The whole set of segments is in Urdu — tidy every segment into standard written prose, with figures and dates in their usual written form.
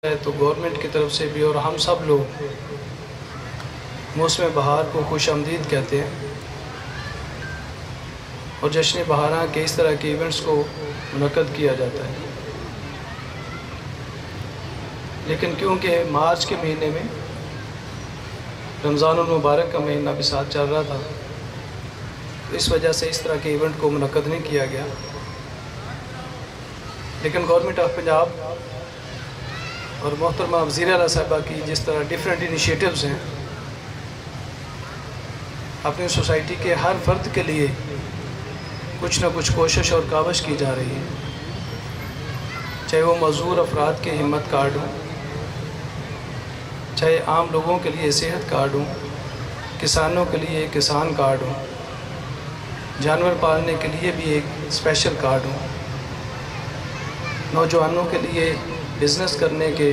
ہے تو گورنمنٹ کی طرف سے بھی اور ہم سب لوگ موسم بہار کو خوش آمدید کہتے ہیں اور جشن بہاراں کے اس طرح کے ایونٹس کو منعقد کیا جاتا ہے. لیکن کیونکہ مارچ کے مہینے میں رمضان المبارک کا مہینہ بھی ساتھ چل رہا تھا تو اس وجہ سے اس طرح کے ایونٹ کو منعقد نہیں کیا گیا. لیکن گورنمنٹ آف پنجاب اور محترمہ وزیر اعلیٰ صاحبہ کی جس طرح ڈیفرنٹ انیشیٹوز ہیں اپنی سوسائٹی کے ہر فرد کے لیے کچھ نہ کچھ کوشش اور کاوش کی جا رہی ہے، چاہے وہ معذور افراد کے ہمت کارڈ ہوں، چاہے عام لوگوں کے لیے صحت کارڈ ہوں، کسانوں کے لیے کسان کارڈ ہوں، جانور پالنے کے لیے بھی ایک اسپیشل کارڈ ہوں، نوجوانوں کے لیے بزنس کرنے کے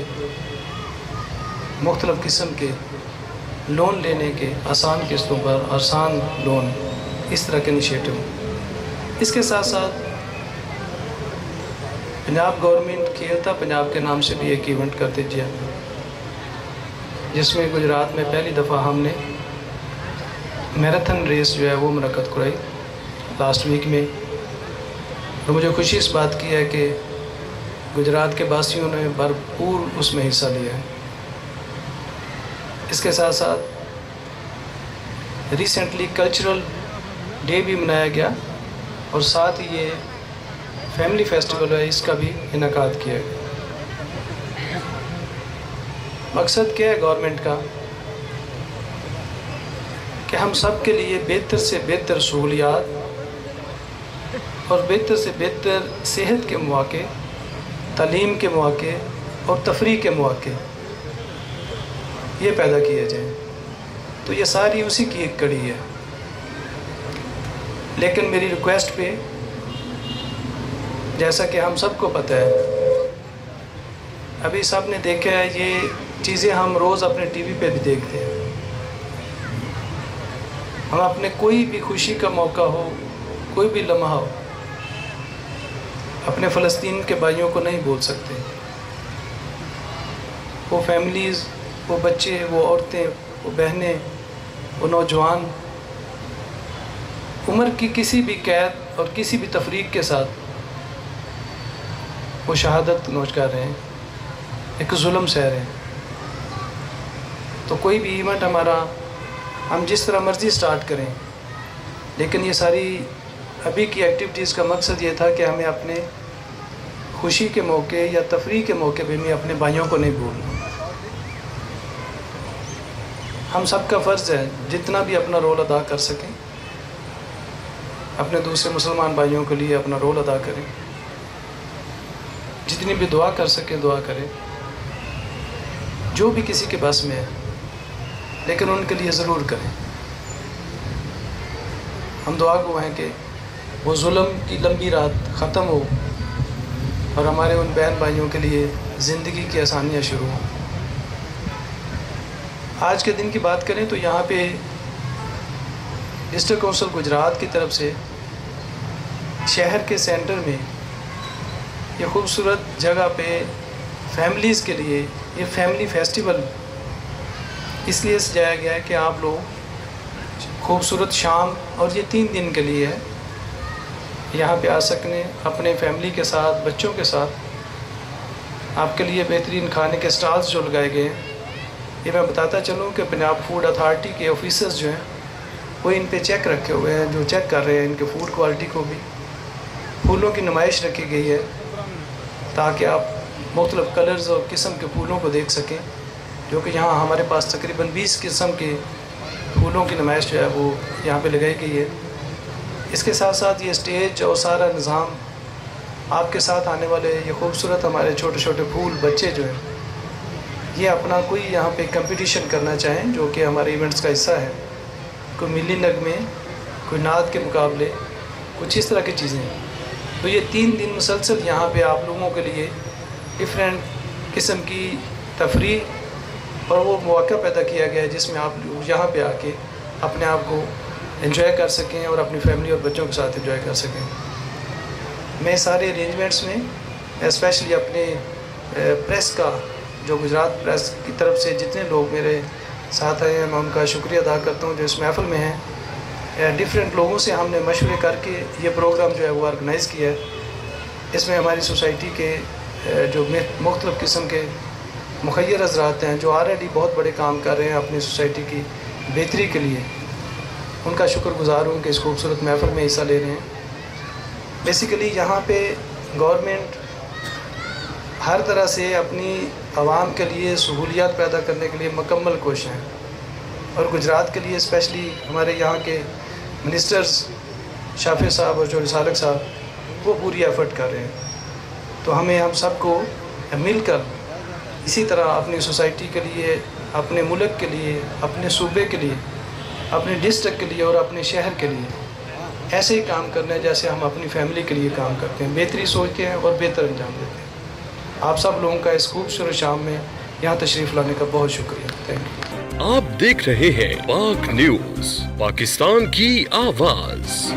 مختلف قسم کے لون لینے کے آسان قسطوں پر آسان لون، اس طرح کے انیشیٹو. اس کے ساتھ ساتھ پنجاب گورنمنٹ کھیلتا پنجاب کے نام سے بھی ایک ایونٹ کرتے دیا، جس میں گجرات میں پہلی دفعہ ہم نے میراتھن ریس جو ہے وہ منعقد کرائی لاسٹ ویک میں. اور مجھے خوشی اس بات کی ہے کہ گجرات کے باسیوں نے بھرپور اس میں حصہ لیا ہے. اس کے ساتھ ساتھ ریسنٹلی کلچرل ڈے بھی منایا گیا اور ساتھ ہی یہ فیملی فیسٹیول ہے، اس کا بھی انعقاد کیا گیا. مقصد کیا ہے گورنمنٹ کا کہ ہم سب کے لیے بہتر سے بہتر سہولیات اور بہتر سے بہتر صحت کے مواقع، تعلیم کے مواقع اور تفریح کے مواقع یہ پیدا کیے جائیں. تو یہ ساری اسی کی ایک کڑی ہے. لیکن میری ریکویسٹ پہ، جیسا کہ ہم سب کو پتہ ہے، ابھی سب نے دیکھا ہے، یہ چیزیں ہم روز اپنے ٹی وی پہ بھی دیکھتے ہیں. ہم اپنے کوئی بھی خوشی کا موقع ہو، کوئی بھی لمحہ ہو، اپنے فلسطین کے بھائیوں کو نہیں بھول سکتے. وہ فیملیز، وہ بچے، وہ عورتیں، وہ بہنیں، وہ نوجوان عمر کی کسی بھی قید اور کسی بھی تفریق کے ساتھ وہ شہادت نوش کر رہے ہیں، ایک ظلم سہ رہے ہیں. تو کوئی بھی ایونٹ ہمارا ہم جس طرح مرضی سٹارٹ کریں، لیکن یہ ساری ابھی کی ایکٹیویٹیز کا مقصد یہ تھا کہ ہمیں اپنے خوشی کے موقع یا تفریح کے موقع پہ میں اپنے بھائیوں کو نہیں بھولنا. ہم سب کا فرض ہے جتنا بھی اپنا رول ادا کر سکیں، اپنے دوسرے مسلمان بھائیوں کے لیے اپنا رول ادا کریں، جتنی بھی دعا کر سکیں دعا کریں، جو بھی کسی کے بس میں ہے، لیکن ان کے لیے ضرور کریں. ہم دعا گو ہیں کہ وہ ظلم کی لمبی رات ختم ہو اور ہمارے ان بہن بھائیوں کے لیے زندگی کی آسانیاں شروع ہوں. آج کے دن کی بات کریں تو یہاں پہ ڈسٹرکٹ کونسل گجرات کی طرف سے شہر کے سینٹر میں یہ خوبصورت جگہ پہ فیملیز کے لیے یہ فیملی فیسٹیول اس لیے سجایا گیا ہے کہ آپ لوگ خوبصورت شام، اور یہ 3 دن کے لیے ہے، یہاں پہ آ سکیں اپنے فیملی کے ساتھ، بچوں کے ساتھ. آپ کے لیے بہترین کھانے کے سٹالز جو لگائے گئے ہیں، یہ میں بتاتا چلوں کہ پنجاب فوڈ اتھارٹی کے آفیسرز جو ہیں وہ ان پہ چیک رکھے ہوئے ہیں، جو چیک کر رہے ہیں ان کے فوڈ کوالٹی کو بھی. پھولوں کی نمائش رکھی گئی ہے تاکہ آپ مختلف کلرز اور قسم کے پھولوں کو دیکھ سکیں، جو کہ یہاں ہمارے پاس تقریباً 20 قسم کے پھولوں کی نمائش جو ہے وہ یہاں پہ لگائی گئی ہے. اس کے ساتھ ساتھ یہ اسٹیج اور سارا نظام، آپ کے ساتھ آنے والے یہ خوبصورت ہمارے چھوٹے چھوٹے پھول بچے جو ہیں، یہ اپنا کوئی یہاں پہ کمپٹیشن کرنا چاہیں جو کہ ہمارے ایونٹس کا حصہ ہے، کوئی ملی نغمے، کوئی نعت کے مقابلے، کچھ اس طرح کی چیزیں. تو یہ 3 دن مسلسل یہاں پہ آپ لوگوں کے لیے ڈفرینٹ قسم کی تفریح اور وہ مواقع پیدا کیا گیا ہے جس میں آپ لوگ یہاں پہ آ کے اپنے آپ کو انجوائے کر سکیں اور اپنی فیملی اور بچوں کے ساتھ انجوائے کر سکیں. میں سارے ارینجمنٹس میں اسپیشلی اپنے پریس کا جو گجرات پریس کی طرف سے جتنے لوگ میرے ساتھ آئے ہیں میں ان کا شکریہ ادا کرتا ہوں جو اس محفل میں ہیں. ڈفرینٹ لوگوں سے ہم نے مشورے کر کے یہ پروگرام جو ہے وہ آرگنائز کیا ہے. اس میں ہماری سوسائٹی کے جو مختلف قسم کے مخیر حضرات ہیں جو آلریڈی بہت بڑے کام کر رہے ہیں اپنی سوسائٹی کی بہتری کے لیے، ان کا شکر گزار ہوں کہ اس خوبصورت محفل میں حصہ لے رہے ہیں. بیسیکلی یہاں پہ گورنمنٹ ہر طرح سے اپنی عوام کے لیے سہولیات پیدا کرنے کے لیے مکمل کوشش ہیں، اور گجرات کے لیے اسپیشلی ہمارے یہاں کے منسٹرز شافی صاحب اور جو سالک صاحب وہ پوری ایفرٹ کر رہے ہیں. تو ہم سب کو مل کر اسی طرح اپنی سوسائٹی کے لیے، اپنے ملک کے لیے، اپنے صوبے کے لیے، اپنے ڈسٹرکٹ کے لیے اور اپنے شہر کے لیے ایسے ہی کام کرنا ہے جیسے ہم اپنی فیملی کے لیے کام کرتے ہیں، بہتری سوچتے ہیں اور بہتر انجام دیتے ہیں. آپ سب لوگوں کا اس خوبصورت شام میں یہاں تشریف لانے کا بہت شکریہ. Thank you. آپ دیکھ رہے ہیں پاک نیوز، پاکستان کی آواز.